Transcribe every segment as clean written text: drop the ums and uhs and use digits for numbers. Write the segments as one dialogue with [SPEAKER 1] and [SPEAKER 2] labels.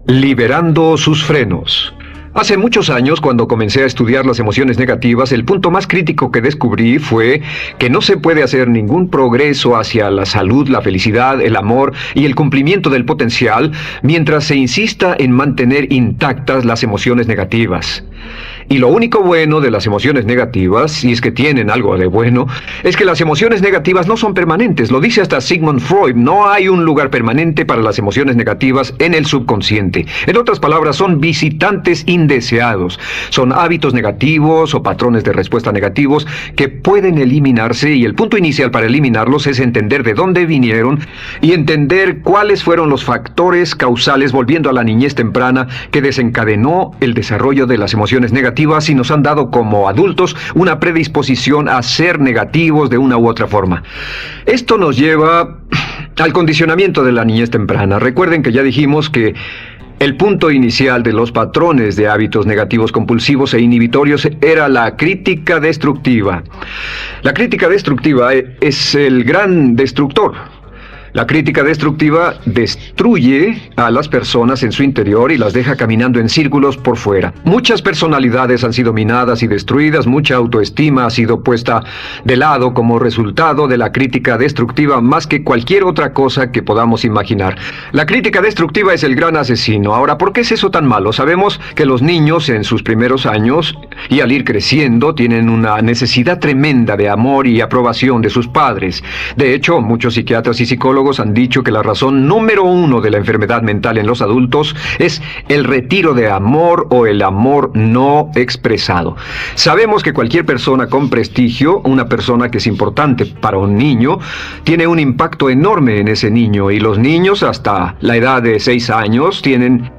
[SPEAKER 1] Liberando sus frenos. Hace muchos años, cuando comencé a estudiar las emociones negativas, el punto más crítico que descubrí fue que no se puede hacer ningún progreso hacia la salud, la felicidad, el amor y el cumplimiento del potencial mientras se insista en mantener intactas las emociones negativas. Y lo único bueno de las emociones negativas, si es que tienen algo de bueno, es que las emociones negativas no son permanentes. Lo dice hasta Sigmund Freud, no hay un lugar permanente para las emociones negativas en el subconsciente. En otras palabras, son visitantes indeseados. Son hábitos negativos o patrones de respuesta negativos que pueden eliminarse, y el punto inicial para eliminarlos es entender de dónde vinieron y entender cuáles fueron los factores causales, volviendo a la niñez temprana, que desencadenó el desarrollo de las emociones negativas y nos han dado como adultos una predisposición a ser negativos de una u otra forma. Esto nos lleva al condicionamiento de la niñez temprana. Recuerden que ya dijimos que el punto inicial de los patrones de hábitos negativos compulsivos e inhibitorios era la crítica destructiva. La crítica destructiva es el gran destructor. La crítica destructiva destruye a las personas en su interior y las deja caminando en círculos por fuera. Muchas personalidades han sido minadas y destruidas, mucha autoestima ha sido puesta de lado como resultado de la crítica destructiva más que cualquier otra cosa que podamos imaginar. La crítica destructiva es el gran asesino. Ahora, ¿por qué es eso tan malo? Sabemos que los niños en sus primeros años y al ir creciendo tienen una necesidad tremenda de amor y aprobación de sus padres. De hecho, muchos psiquiatras y psicólogos han dicho que la razón número uno de la enfermedad mental en los adultos es el retiro de amor o el amor no expresado. Sabemos que cualquier persona con prestigio, una persona que es importante para un niño, tiene un impacto enorme en ese niño, y los niños hasta la edad de 6 años tienen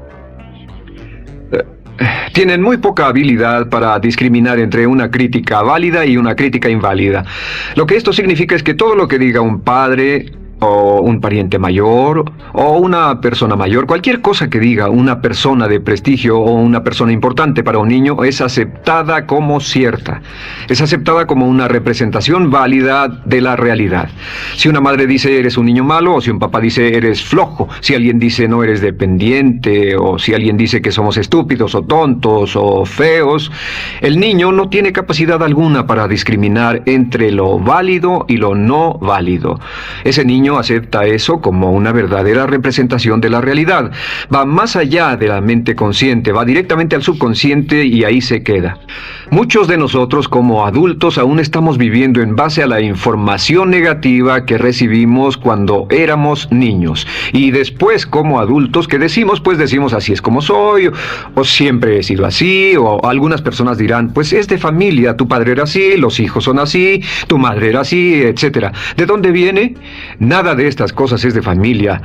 [SPEAKER 1] muy poca habilidad para discriminar entre una crítica válida y una crítica inválida. Lo que esto significa es que todo lo que diga un padre o un pariente mayor, o una persona mayor, cualquier cosa que diga una persona de prestigio o una persona importante para un niño es aceptada como cierta. Es aceptada como una representación válida de la realidad. Si una madre dice eres un niño malo, o si un papá dice eres flojo, si alguien dice no eres dependiente, o si alguien dice que somos estúpidos o tontos o feos, el niño no tiene capacidad alguna para discriminar entre lo válido y lo no válido. Ese niño acepta eso como una verdadera representación de la realidad. Va más allá de la mente consciente, va directamente al subconsciente y ahí se queda. Muchos de nosotros como adultos aún estamos viviendo en base a la información negativa que recibimos cuando éramos niños. Y después como adultos, ¿qué decimos? Pues decimos así es como soy, o siempre he sido así, o algunas personas dirán, pues es de familia, tu padre era así, los hijos son así, tu madre era así, etc. ¿De dónde viene? Nada de estas cosas es de familia.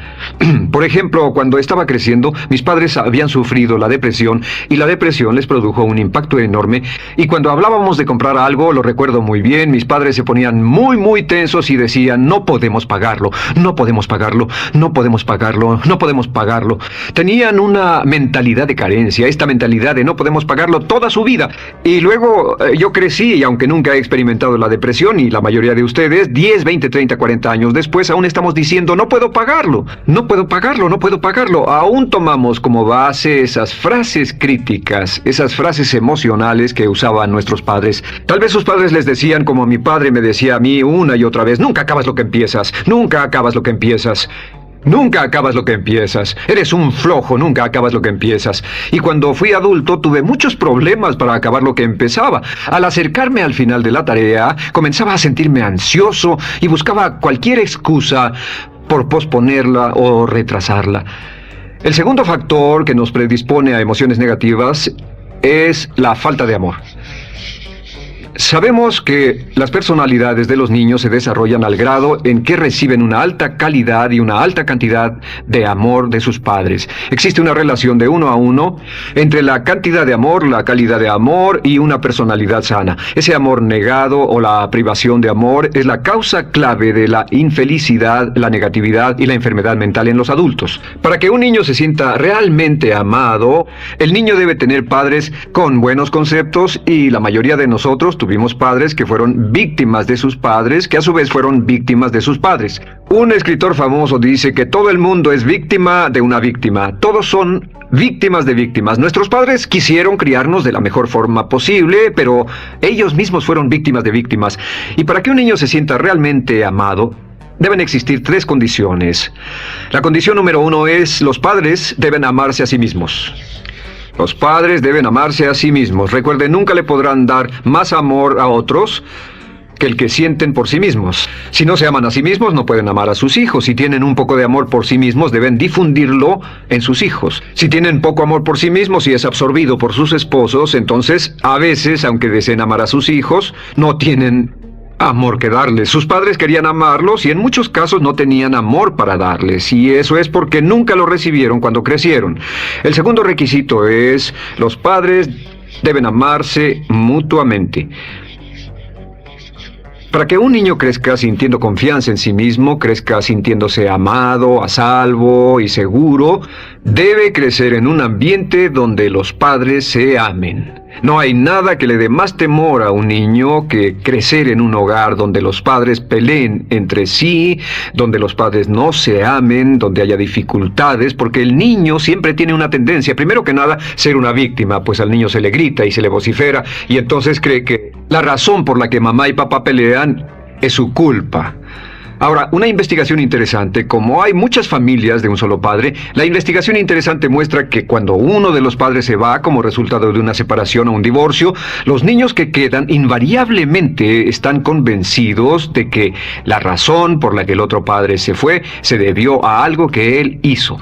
[SPEAKER 1] Por ejemplo, cuando estaba creciendo, mis padres habían sufrido la depresión, y la depresión les produjo un impacto enorme, y cuando hablábamos de comprar algo, lo recuerdo muy bien, mis padres se ponían muy tensos y decían, no podemos pagarlo, no podemos pagarlo, no podemos pagarlo, no podemos pagarlo. Tenían una mentalidad de carencia, esta mentalidad de no podemos pagarlo toda su vida. Y luego yo crecí, y aunque nunca he experimentado la depresión, y la mayoría de ustedes, 10, 20, 30, 40 años después, aún estamos diciendo, no puedo pagarlo, no puedo pagarlo, no puedo pagarlo. Aún tomamos como base esas frases críticas, esas frases emocionales que usaban nuestros padres. Tal vez sus padres les decían, como mi padre me decía a mí una y otra vez, nunca acabas lo que empiezas, nunca acabas lo que empiezas. Nunca acabas lo que empiezas. Eres un flojo, nunca acabas lo que empiezas. Y cuando fui adulto tuve muchos problemas para acabar lo que empezaba. Al acercarme al final de la tarea, comenzaba a sentirme ansioso y buscaba cualquier excusa por posponerla o retrasarla. El segundo factor que nos predispone a emociones negativas es la falta de amor. Sabemos que las personalidades de los niños se desarrollan al grado en que reciben una alta calidad y una alta cantidad de amor de sus padres. Existe una relación de 1 a 1 entre la cantidad de amor, la calidad de amor y una personalidad sana. Ese amor negado o la privación de amor es la causa clave de la infelicidad, la negatividad y la enfermedad mental en los adultos. Para que un niño se sienta realmente amado, el niño debe tener padres con buenos conceptos, y la mayoría de nosotros tuvimos tuvimos padres que fueron víctimas de sus padres, que a su vez fueron víctimas de sus padres. Un escritor famoso dice que todo el mundo es víctima de una víctima. Todos son víctimas de víctimas. Nuestros padres quisieron criarnos de la mejor forma posible, pero ellos mismos fueron víctimas de víctimas. Y para que un niño se sienta realmente amado, deben existir 3 condiciones. La condición número 1 es: los padres deben amarse a sí mismos. Los padres deben amarse a sí mismos. Recuerden, nunca le podrán dar más amor a otros que el que sienten por sí mismos. Si no se aman a sí mismos, no pueden amar a sus hijos. Si tienen un poco de amor por sí mismos, deben difundirlo en sus hijos. Si tienen poco amor por sí mismos y es absorbido por sus esposos, entonces, a veces, aunque deseen amar a sus hijos, no tienen amor que darles. Sus padres querían amarlos y en muchos casos no tenían amor para darles, y eso es porque nunca lo recibieron cuando crecieron. El segundo requisito es: los padres deben amarse mutuamente. Para que un niño crezca sintiendo confianza en sí mismo, crezca sintiéndose amado, a salvo y seguro, debe crecer en un ambiente donde los padres se amen. No hay nada que le dé más temor a un niño que crecer en un hogar donde los padres peleen entre sí, donde los padres no se amen, donde haya dificultades, porque el niño siempre tiene una tendencia, primero que nada, ser una víctima, pues al niño se le grita y se le vocifera, y entonces cree que la razón por la que mamá y papá pelean es su culpa. Ahora, una investigación interesante: como hay muchas familias de un solo padre, la investigación interesante muestra que cuando uno de los padres se va como resultado de una separación o un divorcio, los niños que quedan invariablemente están convencidos de que la razón por la que el otro padre se fue se debió a algo que él hizo.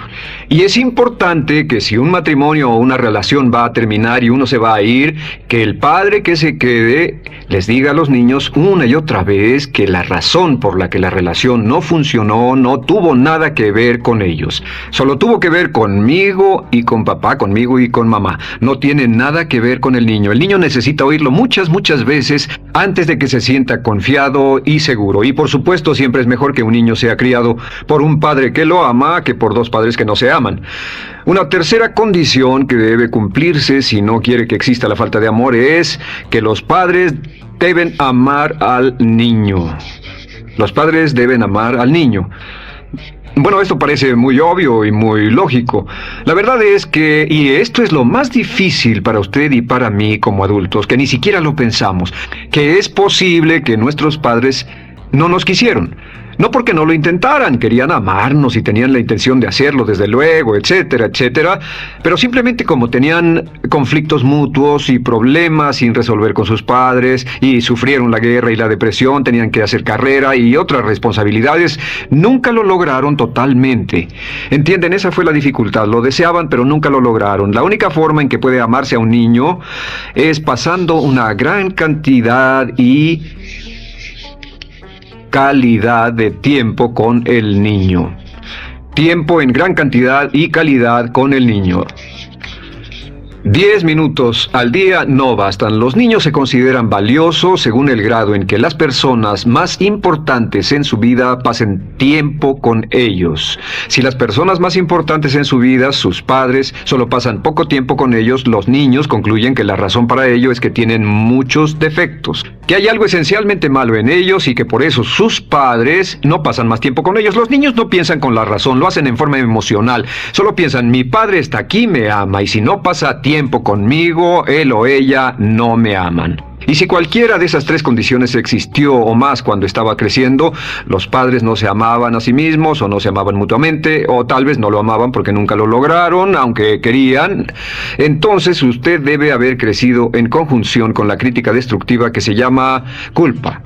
[SPEAKER 1] Y es importante que si un matrimonio o una relación va a terminar y uno se va a ir, que el padre que se quede les diga a los niños una y otra vez que la razón por la que la relación no funcionó no tuvo nada que ver con ellos. Solo tuvo que ver conmigo y con papá, conmigo y con mamá. No tiene nada que ver con el niño. El niño necesita oírlo muchas veces antes de que se sienta confiado y seguro. Y por supuesto, siempre es mejor que un niño sea criado por un padre que lo ama que por 2 padres que no se aman. Una tercera condición que debe cumplirse si no quiere que exista la falta de amor es que los padres deben amar al niño. Los padres deben amar al niño. Bueno, esto parece muy obvio y muy lógico. La verdad es que, y esto es lo más difícil para usted y para mí como adultos, que ni siquiera lo pensamos, que es posible que nuestros padres no nos quisieron. No porque no lo intentaran, querían amarnos y tenían la intención de hacerlo, desde luego, etcétera, etcétera, pero simplemente como tenían conflictos mutuos y problemas sin resolver con sus padres, y sufrieron la guerra y la depresión, tenían que hacer carrera y otras responsabilidades, nunca lo lograron totalmente. ¿Entienden? Esa fue la dificultad. Lo deseaban, pero nunca lo lograron. La única forma en que puede amarse a un niño es pasando una gran cantidad y calidad de tiempo con el niño. Tiempo en gran cantidad y calidad con el niño. 10 minutos al día no bastan. Los niños se consideran valiosos según el grado en que las personas más importantes en su vida pasen tiempo con ellos. Si las personas más importantes en su vida, sus padres, solo pasan poco tiempo con ellos, los niños concluyen que la razón para ello es que tienen muchos defectos, que hay algo esencialmente malo en ellos y que por eso sus padres no pasan más tiempo con ellos. Los niños no piensan con la razón, lo hacen en forma emocional. Solo piensan: mi padre está aquí, me ama, y si no pasa tiempo conmigo, él o ella no me aman. Y si cualquiera de esas 3 condiciones existió o más cuando estaba creciendo, los padres no se amaban a sí mismos, o no se amaban mutuamente, o tal vez no lo amaban porque nunca lo lograron, aunque querían, entonces usted debe haber crecido en conjunción con la crítica destructiva que se llama culpa.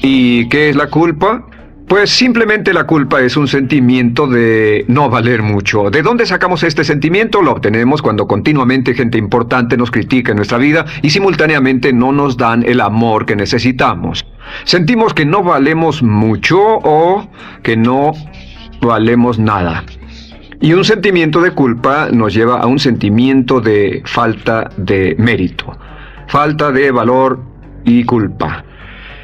[SPEAKER 1] ¿Y qué es la culpa? Pues simplemente la culpa es un sentimiento de no valer mucho. ¿De dónde sacamos este sentimiento? Lo obtenemos cuando continuamente gente importante nos critica en nuestra vida y simultáneamente no nos dan el amor que necesitamos. Sentimos que no valemos mucho o que no valemos nada. Y un sentimiento de culpa nos lleva a un sentimiento de falta de mérito, falta de valor y culpa.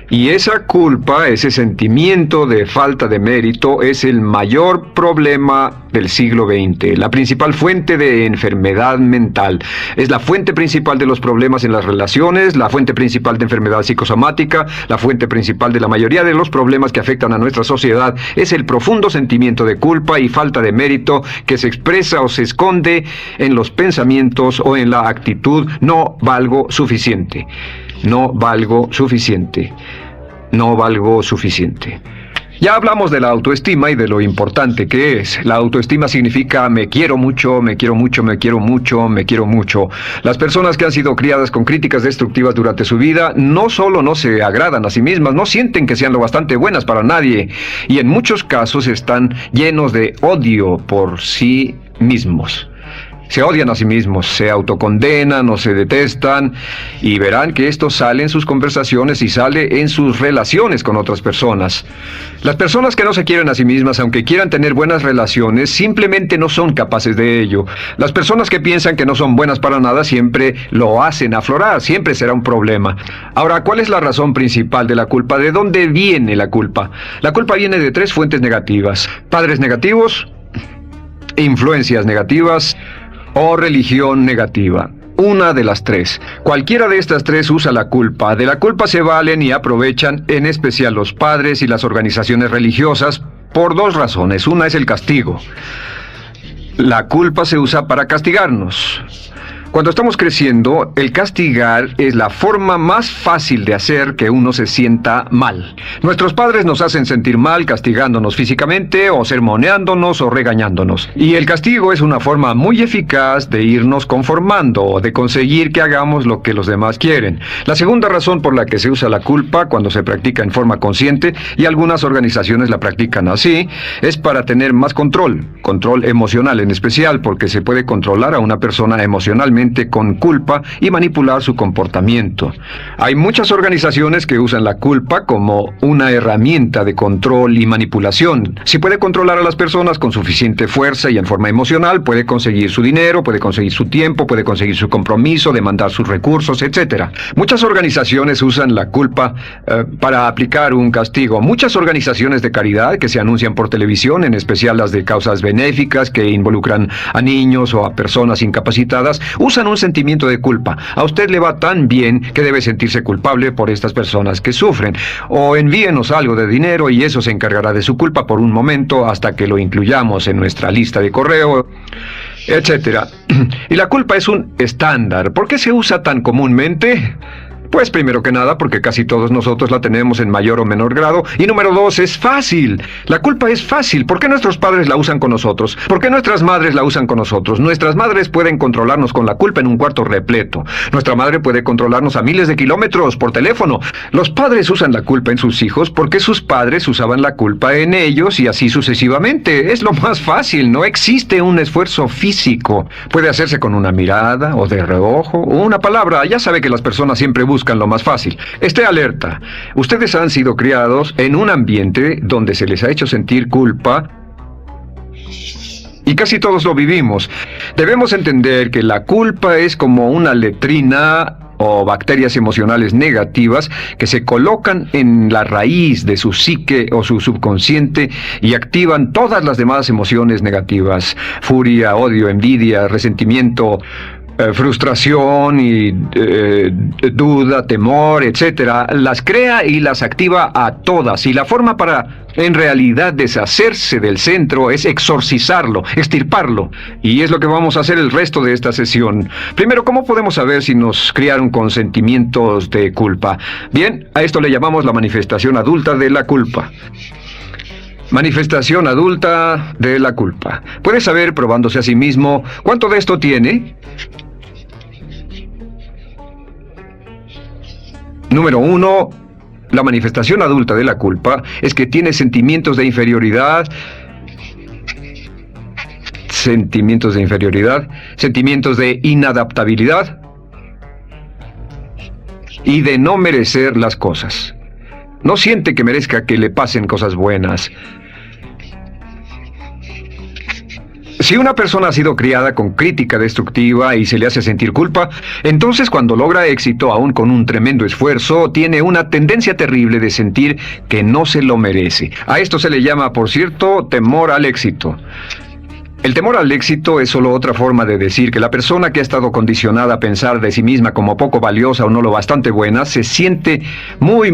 [SPEAKER 1] Y esa culpa, ese sentimiento de falta de mérito, es el mayor problema del siglo XX, la principal fuente de enfermedad mental. Es la fuente principal de los problemas en las relaciones, la fuente principal de enfermedad psicosomática, la fuente principal de la mayoría de los problemas que afectan a nuestra sociedad. Es el profundo sentimiento de culpa y falta de mérito que se expresa o se esconde en los pensamientos o en la actitud: no valgo suficiente, no valgo suficiente, no valgo suficiente. Ya hablamos de la autoestima y de lo importante que es. La autoestima significa me quiero mucho, me quiero mucho, me quiero mucho, me quiero mucho. Las personas que han sido criadas con críticas destructivas durante su vida no solo no se agradan a sí mismas, no sienten que sean lo bastante buenas para nadie, y en muchos casos están llenos de odio por sí mismos. Se odian a sí mismos, se autocondenan o se detestan, y verán que esto sale en sus conversaciones y sale en sus relaciones con otras personas. Las personas que no se quieren a sí mismas, aunque quieran tener buenas relaciones, simplemente no son capaces de ello. Las personas que piensan que no son buenas para nada siempre lo hacen aflorar, siempre será un problema. Ahora, ¿cuál es la razón principal de la culpa? ¿De dónde viene la culpa? La culpa viene de 3 fuentes negativas: padres negativos, influencias negativas o religión negativa. Una de las 3. Cualquiera de estas 3 usa la culpa. De la culpa se valen y aprovechan, en especial los padres y las organizaciones religiosas, por 2 razones. Una es el castigo. La culpa se usa para castigarnos. Cuando estamos creciendo, el castigar es la forma más fácil de hacer que uno se sienta mal. Nuestros padres nos hacen sentir mal castigándonos físicamente, o sermoneándonos, o regañándonos. Y el castigo es una forma muy eficaz de irnos conformando, o de conseguir que hagamos lo que los demás quieren. La segunda razón por la que se usa la culpa cuando se practica en forma consciente, y algunas organizaciones la practican así, es para tener más control emocional en especial, porque se puede controlar a una persona emocionalmente con culpa y manipular su comportamiento. Hay muchas organizaciones que usan la culpa como una herramienta de control y manipulación. Si puede controlar a las personas con suficiente fuerza y en forma emocional, puede conseguir su dinero, puede conseguir su tiempo, puede conseguir su compromiso, demandar sus recursos, etc. Muchas organizaciones usan la culpa para aplicar un castigo. Muchas organizaciones de caridad que se anuncian por televisión, en especial las de causas benéficas que involucran a niños o a personas incapacitadas, usan un sentimiento de culpa. A usted le va tan bien que debe sentirse culpable por estas personas que sufren. O envíenos algo de dinero y eso se encargará de su culpa por un momento hasta que lo incluyamos en nuestra lista de correo, etcétera. Y la culpa es un estándar. ¿Por qué se usa tan comúnmente? Pues primero que nada porque casi todos nosotros la tenemos en mayor o menor grado, y número 2, es fácil. La culpa es fácil. ¿Por qué nuestros padres la usan con nosotros? ¿Por qué nuestras madres la usan con nosotros? Nuestras madres pueden controlarnos con la culpa en un cuarto repleto. Nuestra madre puede controlarnos a miles de kilómetros por teléfono. Los padres usan la culpa en sus hijos porque sus padres usaban la culpa en ellos, y así sucesivamente. Es lo más fácil, no existe un esfuerzo físico. Puede hacerse con una mirada, o de reojo, o una palabra. Ya sabe que las personas siempre buscan lo más fácil. Esté alerta. Ustedes han sido criados en un ambiente donde se les ha hecho sentir culpa, y casi todos lo vivimos. Debemos entender que la culpa es como una letrina o bacterias emocionales negativas que se colocan en la raíz de su psique o su subconsciente y activan todas las demás emociones negativas: furia, odio, envidia, resentimiento, frustración y duda, temor, etcétera. Las crea y las activa a todas, y la forma para en realidad deshacerse del centro es exorcizarlo, extirparlo, y es lo que vamos a hacer el resto de esta sesión. Primero, ¿cómo podemos saber si nos criaron con sentimientos de culpa? Bien, a esto le llamamos la manifestación adulta de la culpa. Manifestación adulta de la culpa. Puede saber, probándose a sí mismo, ¿cuánto de esto tiene? Número 1, la manifestación adulta de la culpa es que tiene sentimientos de inferioridad, sentimientos de inadaptabilidad y de no merecer las cosas. No siente que merezca que le pasen cosas buenas. Si una persona ha sido criada con crítica destructiva y se le hace sentir culpa, entonces cuando logra éxito, aún con un tremendo esfuerzo, tiene una tendencia terrible de sentir que no se lo merece. A esto se le llama, por cierto, temor al éxito. El temor al éxito es solo otra forma de decir que la persona que ha estado condicionada a pensar de sí misma como poco valiosa o no lo bastante buena, se siente muy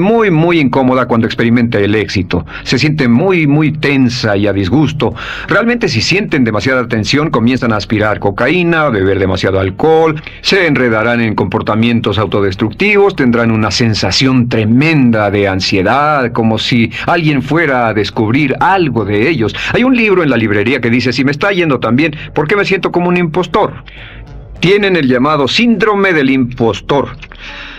[SPEAKER 1] incómoda cuando experimenta el éxito. Se siente muy tensa y a disgusto. Realmente si sienten demasiada tensión, comienzan a aspirar cocaína, a beber demasiado alcohol, se enredarán en comportamientos autodestructivos, tendrán una sensación tremenda de ansiedad, como si alguien fuera a descubrir algo de ellos. Hay un libro en la librería que dice, si me está yendo también, ¿por qué me siento como un impostor? Tienen el llamado síndrome del impostor.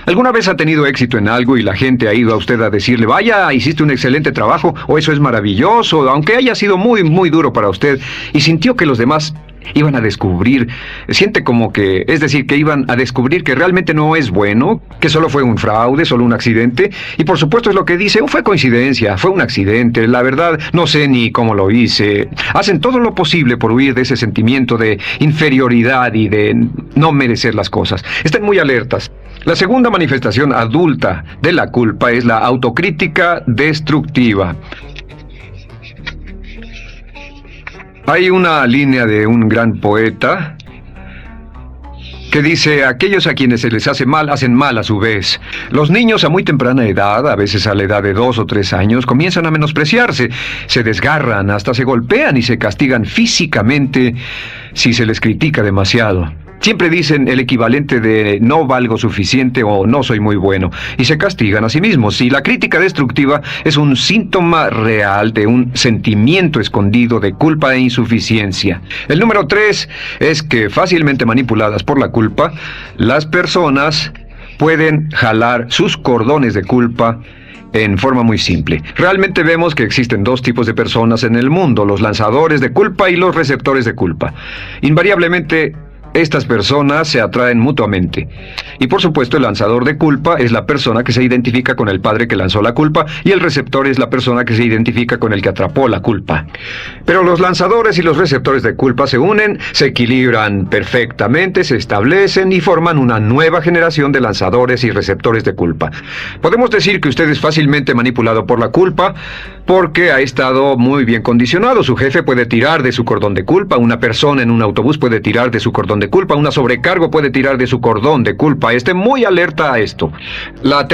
[SPEAKER 1] ¿Alguna vez ha tenido éxito en algo y la gente ha ido a usted a decirle, vaya, hiciste un excelente trabajo, o eso es maravilloso, aunque haya sido muy duro para usted, y sintió que los demás iban a descubrir, siente como que, es decir, que iban a descubrir que realmente no es bueno, que solo fue un fraude, solo un accidente, y por supuesto es lo que dice, fue coincidencia, fue un accidente, la verdad, no sé ni cómo lo hice. Hacen todo lo posible por huir de ese sentimiento de inferioridad y de no merecer las cosas. Estén muy alertas. La segunda manifestación adulta de la culpa es la autocrítica destructiva. Hay una línea de un gran poeta que dice, aquellos a quienes se les hace mal, hacen mal a su vez. Los niños a muy temprana edad, a veces a la edad de 2 o 3 años, comienzan a menospreciarse, se desgarran, hasta se golpean y se castigan físicamente si se les critica demasiado. Siempre dicen el equivalente de no valgo suficiente o no soy muy bueno, y se castigan a sí mismos. Y la crítica destructiva es un síntoma real de un sentimiento escondido de culpa e insuficiencia. El número 3 es que, fácilmente manipuladas por la culpa, las personas pueden jalar sus cordones de culpa en forma muy simple. Realmente vemos que existen dos tipos de personas en el mundo, los lanzadores de culpa y los receptores de culpa. Invariablemente, estas personas se atraen mutuamente. Y por supuesto el lanzador de culpa es la persona que se identifica con el padre que lanzó la culpa, y el receptor es la persona que se identifica con el que atrapó la culpa. Pero los lanzadores y los receptores de culpa se unen, se equilibran perfectamente, se establecen y forman una nueva generación de lanzadores y receptores de culpa. Podemos decir que usted es fácilmente manipulado por la culpa porque ha estado muy bien condicionado. Su jefe puede tirar de su cordón de culpa, una persona en un autobús puede tirar de su cordón de culpa, una sobrecargo puede tirar de su cordón de culpa. Esté muy alerta a esto. La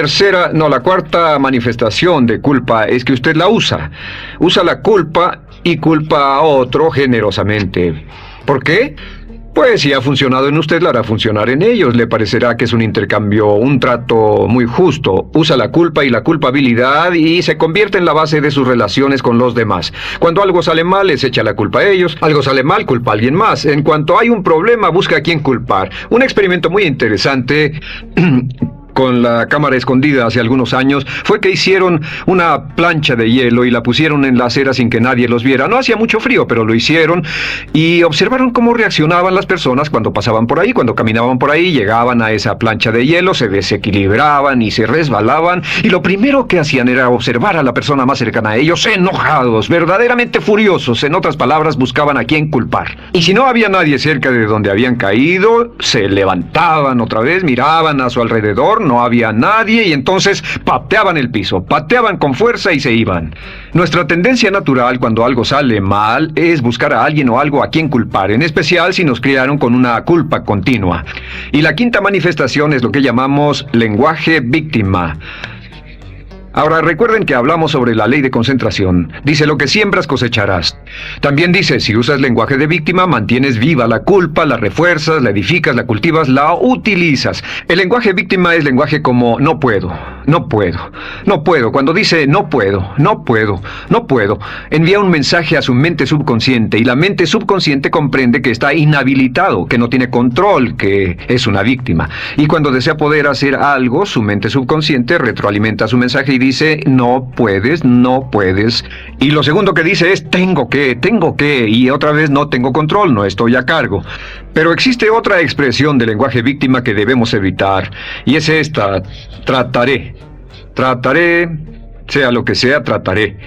[SPEAKER 1] cuarta manifestación de culpa es que usted la usa. Usa la culpa y culpa a otro generosamente. ¿Por qué? Pues si ha funcionado en usted, la hará funcionar en ellos. Le parecerá que es un intercambio, un trato muy justo. Usa la culpa y la culpabilidad y se convierte en la base de sus relaciones con los demás. Cuando algo sale mal, les echa la culpa a ellos. Algo sale mal, culpa a alguien más. En cuanto hay un problema, busca a quién culpar. Un experimento muy interesante con la cámara escondida hace algunos años fue que hicieron una plancha de hielo y la pusieron en la acera sin que nadie los viera. No hacía mucho frío, pero lo hicieron y observaron cómo reaccionaban las personas cuando pasaban por ahí, cuando caminaban por ahí, llegaban a esa plancha de hielo, se desequilibraban y se resbalaban, y lo primero que hacían era observar a la persona más cercana a ellos, enojados, verdaderamente furiosos. En otras palabras, buscaban a quién culpar. Y si no había nadie cerca de donde habían caído, se levantaban otra vez, miraban a su alrededor, no había nadie, y entonces pateaban el piso, pateaban con fuerza y se iban. Nuestra tendencia natural cuando algo sale mal es buscar a alguien o algo a quien culpar, en especial si nos criaron con una culpa continua. Y la quinta manifestación es lo que llamamos lenguaje víctima. Ahora recuerden que hablamos sobre la ley de concentración. Dice, lo que siembras cosecharás. También dice, si usas lenguaje de víctima, mantienes viva la culpa, la refuerzas, la edificas, la cultivas, la utilizas. El lenguaje víctima es lenguaje como no puedo, no puedo, no puedo. Cuando dice no puedo, no puedo, no puedo, envía un mensaje a su mente subconsciente, y la mente subconsciente comprende que está inhabilitado, que no tiene control, que es una víctima. Y cuando desea poder hacer algo, su mente subconsciente retroalimenta su mensaje y dice, no puedes, no puedes. Y lo segundo que dice es, tengo que, y otra vez no tengo control, no estoy a cargo. Pero existe otra expresión del lenguaje víctima que debemos evitar, y es esta, trataré. Trataré, sea lo que sea, trataré.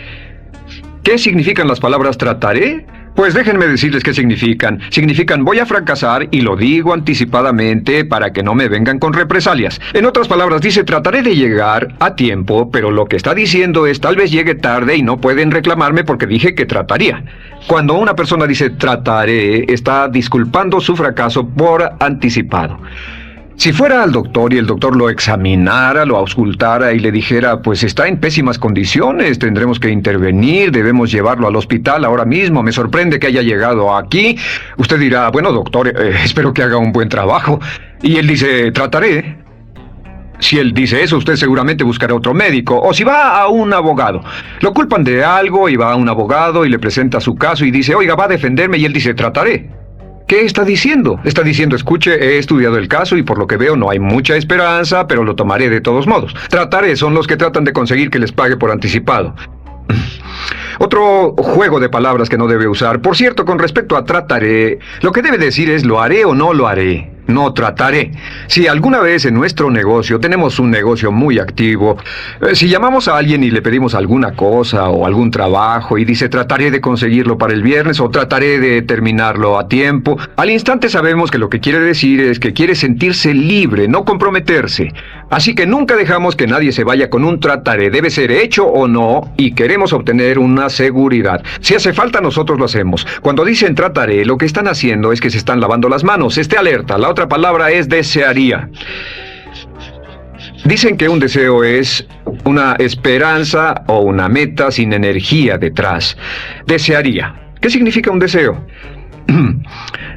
[SPEAKER 1] ¿Qué significan las palabras trataré? Pues déjenme decirles qué significan. Significan voy a fracasar y lo digo anticipadamente para que no me vengan con represalias. En otras palabras, dice trataré de llegar a tiempo, pero lo que está diciendo es tal vez llegue tarde y no pueden reclamarme porque dije que trataría. Cuando una persona dice trataré, está disculpando su fracaso por anticipado. Si fuera al doctor y el doctor lo examinara, lo auscultara y le dijera, pues está en pésimas condiciones, tendremos que intervenir, debemos llevarlo al hospital ahora mismo, me sorprende que haya llegado aquí, usted dirá, bueno doctor, espero que haga un buen trabajo. Y él dice, trataré. Si él dice eso, usted seguramente buscará otro médico. O si va a un abogado. Lo culpan de algo y va a un abogado y le presenta su caso y dice, oiga, va a defenderme, y él dice, trataré. ¿Qué está diciendo? Está diciendo, escuche, he estudiado el caso y por lo que veo no hay mucha esperanza, pero lo tomaré de todos modos. Trataré son los que tratan de conseguir que les pague por anticipado. Otro juego de palabras que no debe usar. Por cierto, con respecto a trataré, lo que debe decir es lo haré o no lo haré. No trataré. Si alguna vez en nuestro negocio, tenemos un negocio muy activo, si llamamos a alguien y le pedimos alguna cosa o algún trabajo y dice trataré de conseguirlo para el viernes o trataré de terminarlo a tiempo, al instante sabemos que lo que quiere decir es que quiere sentirse libre, no comprometerse. Así que nunca dejamos que nadie se vaya con un trataré, debe ser hecho o no y queremos obtener una seguridad. Si hace falta nosotros lo hacemos. Cuando dicen trataré, lo que están haciendo es que se están lavando las manos. Esté alerta. La otra palabra es desearía. Dicen que un deseo es una esperanza o una meta sin energía detrás. Desearía. ¿Qué significa un deseo?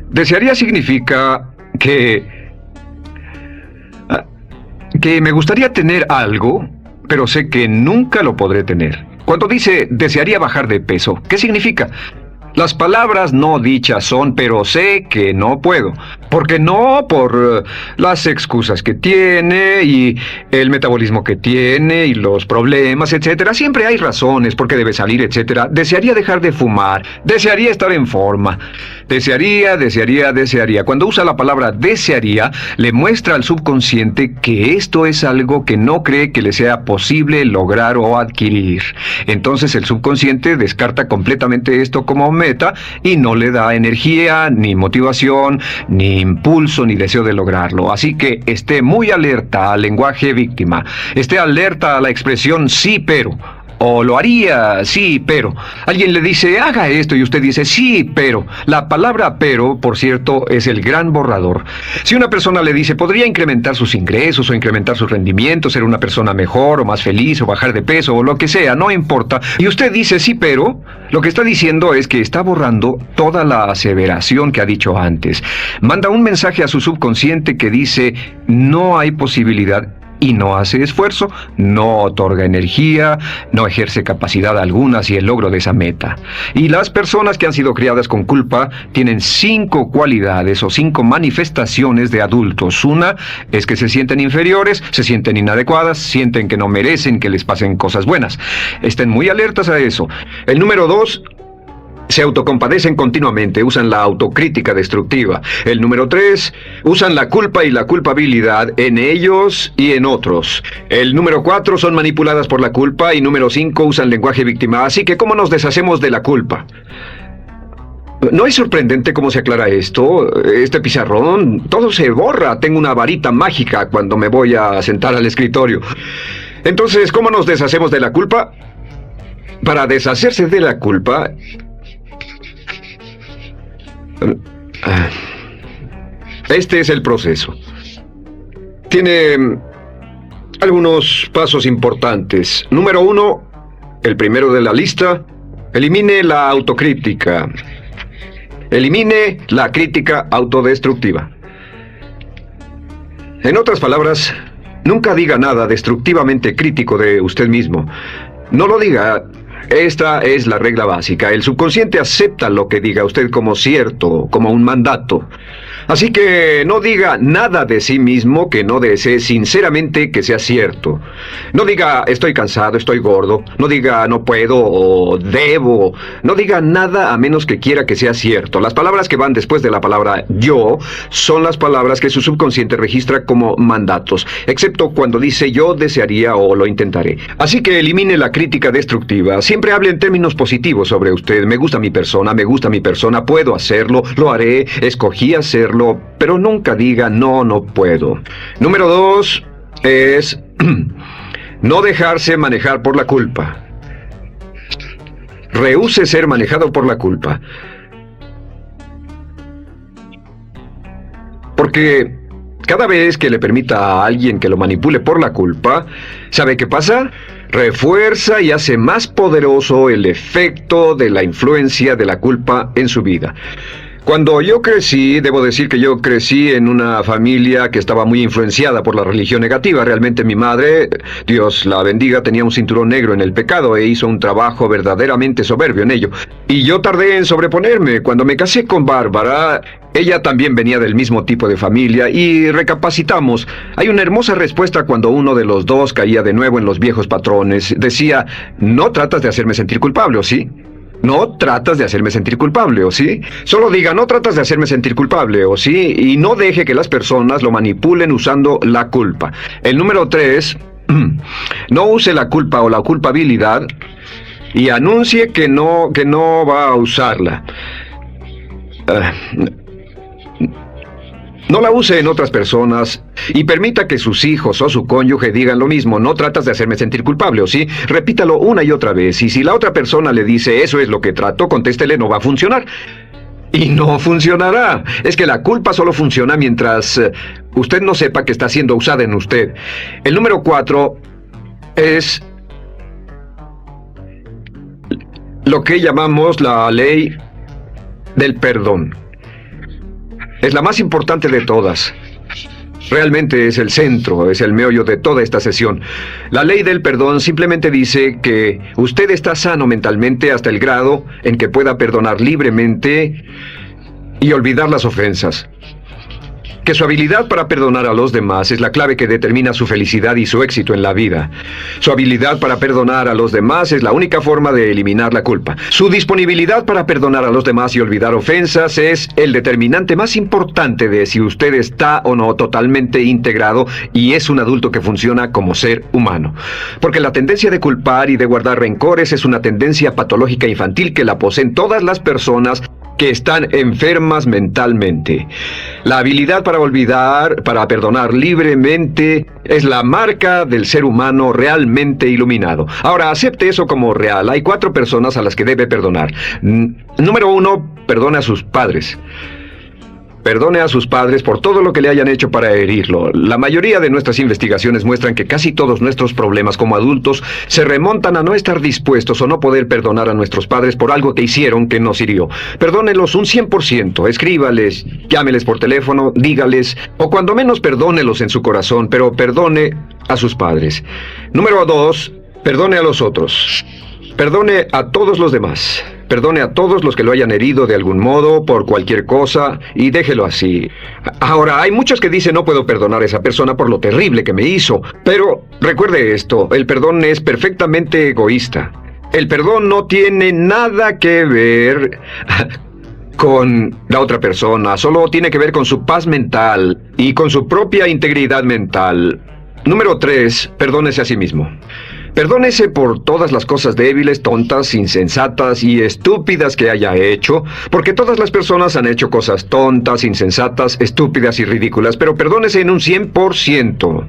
[SPEAKER 1] Desearía significa que me gustaría tener algo, pero sé que nunca lo podré tener. Cuando dice desearía bajar de peso, ¿qué significa? Las palabras no dichas son, pero sé que no puedo. ¿Por qué no? Por las excusas que tiene y el metabolismo que tiene y los problemas, etcétera. Siempre hay razones por qué debe salir, etcétera. Desearía dejar de fumar. Desearía estar en forma. Desearía. Cuando usa la palabra desearía, le muestra al subconsciente que esto es algo que no cree que le sea posible lograr o adquirir. Entonces el subconsciente descarta completamente esto como meta y no le da energía, ni motivación, ni impulso, ni deseo de lograrlo. Así que esté muy alerta al lenguaje víctima. Esté alerta a la expresión sí, pero. O lo haría, sí, pero. Alguien le dice, haga esto, y usted dice, sí, pero. La palabra pero, por cierto, es el gran borrador. Si una persona le dice, podría incrementar sus ingresos o incrementar su rendimiento, ser una persona mejor o más feliz o bajar de peso o lo que sea, no importa. Y usted dice, sí, pero, lo que está diciendo es que está borrando toda la aseveración que ha dicho antes. Manda un mensaje a su subconsciente que dice, no hay posibilidad. Y no hace esfuerzo, no otorga energía, no ejerce capacidad alguna hacia el logro de esa meta. Y las personas que han sido criadas con culpa tienen 5 cualidades o 5 manifestaciones de adultos. Una es que se sienten inferiores, se sienten inadecuadas, sienten que no merecen que les pasen cosas buenas. Estén muy alertas a eso. El número 2... se autocompadecen continuamente, usan la autocrítica destructiva. El número 3, usan la culpa y la culpabilidad en ellos y en otros. El número 4, son manipuladas por la culpa. Y número 5, usan lenguaje víctima. Así que, ¿cómo nos deshacemos de la culpa? ¿No es sorprendente cómo se aclara esto? Este pizarrón, todo se borra. Tengo una varita mágica cuando me voy a sentar al escritorio. Entonces, ¿cómo nos deshacemos de la culpa? Para deshacerse de la culpa... este es el proceso. Tiene algunos pasos importantes. Número 1, el primero de la lista, elimine la autocrítica. Elimine la crítica autodestructiva. En otras palabras, nunca diga nada destructivamente crítico de usted mismo. No lo diga. Esta es la regla básica. El subconsciente acepta lo que diga usted como cierto, como un mandato. Así que no diga nada de sí mismo que no desee sinceramente que sea cierto. No diga estoy cansado, estoy gordo. No diga no puedo o debo. No diga nada a menos que quiera que sea cierto. Las palabras que van después de la palabra yo son las palabras que su subconsciente registra como mandatos, excepto cuando dice yo desearía o lo intentaré. Así que elimine la crítica destructiva. Siempre hable en términos positivos sobre usted. Me gusta mi persona, puedo hacerlo, lo haré, escogí hacerlo, pero nunca diga no, no puedo. Número 2 es no dejarse manejar por la culpa. Rehúse ser manejado por la culpa. Porque cada vez que le permita a alguien que lo manipule por la culpa, ¿sabe qué pasa? Refuerza y hace más poderoso el efecto de la influencia de la culpa en su vida. Cuando yo crecí, debo decir que yo crecí en una familia que estaba muy influenciada por la religión negativa. Realmente mi madre, Dios la bendiga, tenía un cinturón negro en el pecado e hizo un trabajo verdaderamente soberbio en ello. Y yo tardé en sobreponerme. Cuando me casé con Bárbara, ella también venía del mismo tipo de familia y recapacitamos. Hay una hermosa respuesta cuando uno de los dos caía de nuevo en los viejos patrones. Decía, no tratas de hacerme sentir culpable, ¿o sí? No tratas de hacerme sentir culpable, ¿o sí? Solo diga, no tratas de hacerme sentir culpable, ¿o sí? Y no deje que las personas lo manipulen usando la culpa. El número 3, no use la culpa o la culpabilidad y anuncie que no va a usarla. No la use en otras personas y permita que sus hijos o su cónyuge digan lo mismo. No tratas de hacerme sentir culpable, ¿o sí? Repítalo una y otra vez. Y si la otra persona le dice, eso es lo que trato, contéstele, no va a funcionar. Y no funcionará. Es que la culpa solo funciona mientras usted no sepa que está siendo usada en usted. El número 4 es lo que llamamos la ley del perdón. Es la más importante de todas. Realmente es el centro, es el meollo de toda esta sesión. La ley del perdón simplemente dice que usted está sano mentalmente hasta el grado en que pueda perdonar libremente y olvidar las ofensas. Que su habilidad para perdonar a los demás es la clave que determina su felicidad y su éxito en la vida. Su habilidad para perdonar a los demás es la única forma de eliminar la culpa. Su disponibilidad para perdonar a los demás y olvidar ofensas es el determinante más importante de si usted está o no totalmente integrado y es un adulto que funciona como ser humano. Porque la tendencia de culpar y de guardar rencores es una tendencia patológica infantil que la poseen todas las personas que están enfermas mentalmente. La habilidad para olvidar, para perdonar libremente, es la marca del ser humano realmente iluminado. Ahora, acepte eso como real. Hay 4 personas a las que debe perdonar. Número 1, perdone a sus padres. Perdone a sus padres por todo lo que le hayan hecho para herirlo. La mayoría de nuestras investigaciones muestran que casi todos nuestros problemas como adultos se remontan a no estar dispuestos o no poder perdonar a nuestros padres por algo que hicieron que nos hirió. Perdónelos un 100%, escríbales, llámeles por teléfono, dígales, o cuando menos perdónelos en su corazón, pero perdone a sus padres. Número 2, perdone a los otros. Perdone a todos los demás. Perdone a todos los que lo hayan herido de algún modo, por cualquier cosa, y déjelo así. Ahora, hay muchos que dicen no puedo perdonar a esa persona por lo terrible que me hizo. Pero recuerde esto, el perdón es perfectamente egoísta. El perdón no tiene nada que ver con la otra persona, solo tiene que ver con su paz mental y con su propia integridad mental. Número 3, perdónese a sí mismo. Perdónese por todas las cosas débiles, tontas, insensatas y estúpidas que haya hecho, porque todas las personas han hecho cosas tontas, insensatas, estúpidas y ridículas, pero perdónese en un 100%.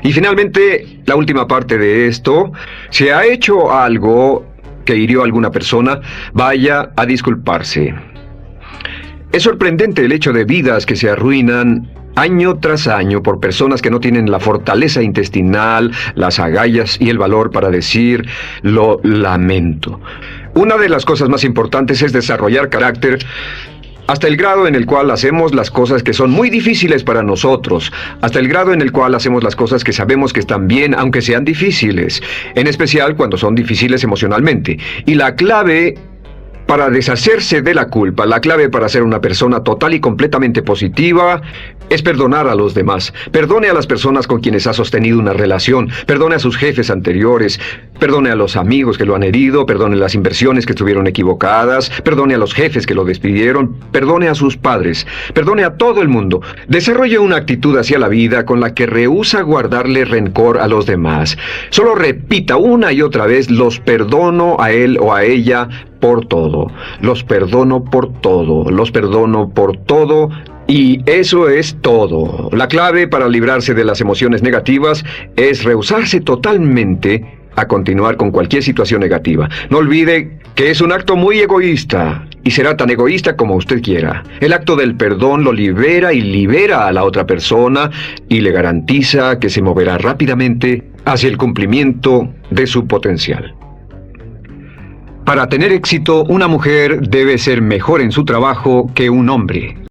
[SPEAKER 1] Y finalmente, la última parte de esto, si ha hecho algo que hirió a alguna persona, vaya a disculparse. Es sorprendente el hecho de vidas que se arruinan año tras año por personas que no tienen la fortaleza intestinal, las agallas y el valor para decir lo lamento. Una de las cosas más importantes es desarrollar carácter hasta el grado en el cual hacemos las cosas que son muy difíciles para nosotros, hasta el grado en el cual hacemos las cosas que sabemos que están bien, aunque sean difíciles, en especial cuando son difíciles emocionalmente. Y la clave Para deshacerse de la culpa, la clave para ser una persona total y completamente positiva es perdonar a los demás. Perdone a las personas con quienes ha sostenido una relación, perdone a sus jefes anteriores, perdone a los amigos que lo han herido, perdone las inversiones que estuvieron equivocadas, perdone a los jefes que lo despidieron, perdone a sus padres, perdone a todo el mundo. Desarrolle una actitud hacia la vida con la que rehúsa guardarle rencor a los demás. Solo repita una y otra vez: los perdono a él o a ella por todo. Los perdono por todo. Los perdono por todo. Y eso es todo. La clave para librarse de las emociones negativas es rehusarse totalmente a continuar con cualquier situación negativa. No olvide que es un acto muy egoísta y será tan egoísta como usted quiera. El acto del perdón lo libera y libera a la otra persona y le garantiza que se moverá rápidamente hacia el cumplimiento de su potencial. Para tener éxito, una mujer debe ser mejor en su trabajo que un hombre.